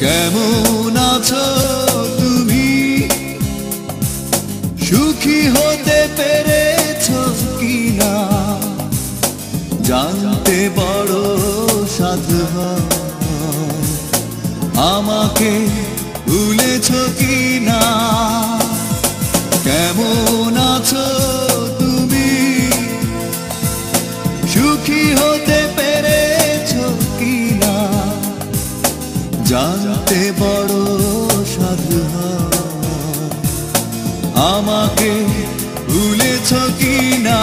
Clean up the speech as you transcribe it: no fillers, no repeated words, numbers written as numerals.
কেমন আছো তুমি? সুখী হতে পেরেছো কিনা জানতে বড় সাধু হয়। আমাকে ভুলেছো কিনা? কেমন আছো তুমি? সুখী হতে পেরেছো কিনা জানতে বড় সাধু হয়। আমাকে ভুলেছো কিনা?